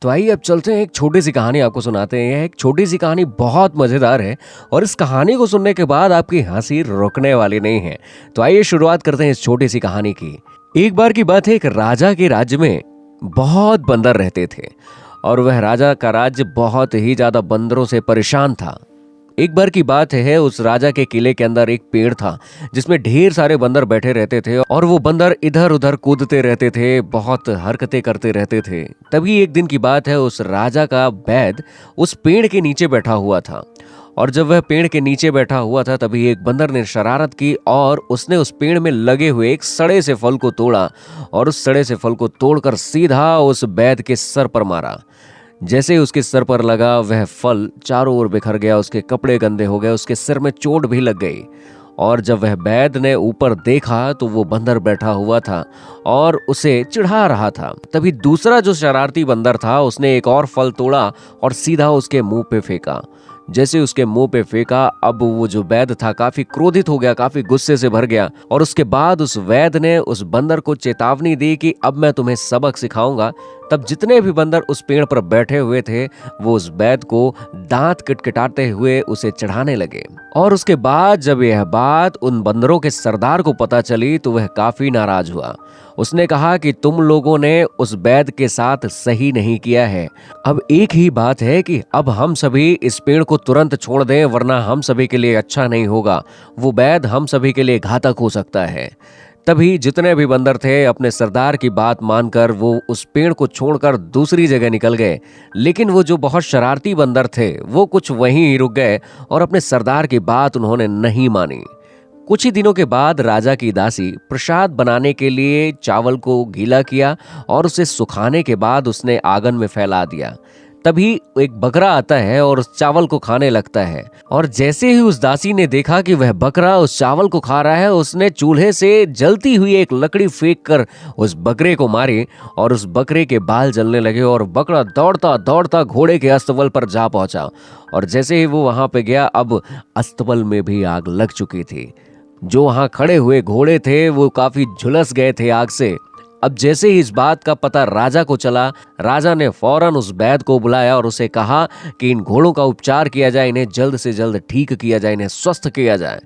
तो आइए अब चलते हैं, एक छोटी सी कहानी आपको सुनाते हैं। यह एक छोटी सी कहानी बहुत मजेदार है और इस कहानी को सुनने के बाद आपकी हंसी रुकने वाली नहीं है। तो आइए शुरुआत करते हैं इस छोटी सी कहानी की। एक बार की बात है, एक राजा के राज्य में बहुत बंदर रहते थे और वह राजा का राज्य बहुत ही ज्यादा बंदरों से परेशान था। एक बार की बात है, उस राजा के किले के अंदर एक पेड़ था जिसमें ढेर सारे बंदर बैठे रहते थे और वो बंदर इधर उधर कूदते रहते थे, बहुत हरकतें करते रहते थे। तभी एक दिन की बात है, उस राजा का वैद उस पेड़ के नीचे बैठा हुआ था और जब वह पेड़ के नीचे बैठा हुआ था तभी एक बंदर ने शरारत की और उसने उस पेड़ में लगे हुए एक सड़े से फल को तोड़ा और उस सड़े से फल को तोड़कर सीधा उस वैद के सर पर मारा। जैसे ही उसके सर पर लगा वह फल चारों ओर बिखर गया, उसके कपड़े गंदे हो गए, उसके सिर में चोट भी लग गई। और जब वह वैद ने ऊपर देखा तो वो बंदर बैठा हुआ था और उसे चिढ़ा रहा था। तभी दूसरा जो शरारती बंदर था उसने एक और फल तोड़ा और सीधा उसके मुंह पे फेंका। जैसे उसके मुंह पे फेंका, अब वो जो वैद था काफी क्रोधित हो गया, काफी गुस्से से भर गया और उसके बाद उस वैद ने उस बंदर को चेतावनी दी कि अब मैं तुम्हें सबक सिखाऊंगा। तब जितने भी बंदर उस पेड़ पर बैठे हुए थे वो उस वैद को दांत किटकिटाते हुए उसे चढ़ाने लगे। और उसके बाद जब यह बात उन बंदरों के सरदार को पता चली तो वह काफी नाराज हुआ। उसने कहा कि तुम लोगों ने उस वैद के साथ सही नहीं किया है। अब एक ही बात है कि अब हम सभी इस पेड़ को तुरंत छोड़ दें, वरना हम सभी के लिए अच्छा नहीं होगा। वो वैद हम सभी के लिए घातक हो सकता है। तभी जितने भी बंदर थे अपने सरदार की बात मानकर वो उस पेड़ को छोड़कर दूसरी जगह निकल गए। लेकिन वो जो बहुत शरारती बंदर थे वो कुछ वहीं ही रुक गए और अपने सरदार की बात उन्होंने नहीं मानी। कुछ ही दिनों के बाद राजा की दासी प्रसाद बनाने के लिए चावल को गीला किया और उसे सुखाने के बाद उसने आंगन में फैला दिया। तभी एक बकरा आता है और उस चावल को खाने लगता है और जैसे ही उस दासी ने देखा कि वह बकरा उस चावल को खा रहा है, उसने चूल्हे से जलती हुई एक लकड़ी फेंक कर उस बकरे को मारी और उस बकरे के बाल जलने लगे और बकरा दौड़ता दौड़ता घोड़े के अस्तबल पर जा पहुंचा। और जैसे ही वो वहां पे गया, अब अस्तबल में भी आग लग चुकी थी। जो वहां खड़े हुए घोड़े थे वो काफी झुलस गए थे आग से। अब जैसे ही इस बात का पता राजा को चला, राजा ने फौरन उस वैद को बुलाया और उसे कहा कि इन घोड़ों का उपचार किया जाए, इन्हें जल्द से जल्द ठीक किया जाए, इन्हें स्वस्थ किया जाए।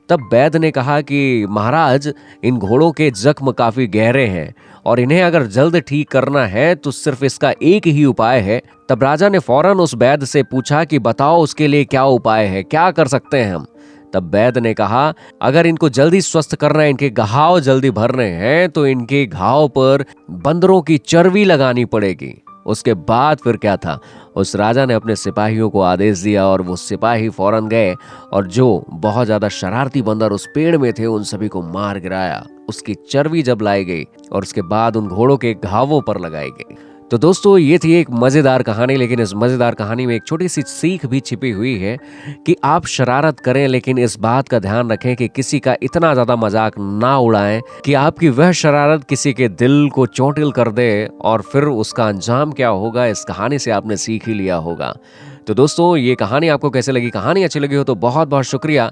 तब वैद ने कहा कि महाराज, इन घोड़ों के जख्म काफी गहरे हैं और इन्हें अगर जल्द ठीक करना है तो सिर्फ इसका एक ही उपाय है। तब राजा ने फौरन उस वैद से पूछा कि बताओ उसके लिए क्या उपाय है, क्या कर सकते हैं हम। तब वैद ने कहा अगर इनको जल्दी स्वस्थ करना है, इनके घाव जल्दी भरने हैं तो इनके घाव पर बंदरों की चर्बी लगानी पड़ेगी। उसके बाद फिर क्या था, उस राजा ने अपने सिपाहियों को आदेश दिया और वो सिपाही फौरन गए और जो बहुत ज्यादा शरारती बंदर उस पेड़ में थे उन सभी को मार गिराया। उसकी चर्बी जब लाई गई और उसके बाद उन घोड़ों के घावों पर लगाई गई। तो दोस्तों, ये थी एक मजेदार कहानी, लेकिन इस मजेदार कहानी में एक छोटी सी सीख भी छिपी हुई है कि आप शरारत करें लेकिन इस बात का ध्यान रखें कि किसी का इतना ज्यादा मजाक ना उड़ाएं कि आपकी वह शरारत किसी के दिल को चोटिल कर दे और फिर उसका अंजाम क्या होगा इस कहानी से आपने सीख ही लिया होगा। तो दोस्तों, ये कहानी आपको कैसे लगी? कहानी अच्छी लगी हो तो बहुत बहुत शुक्रिया।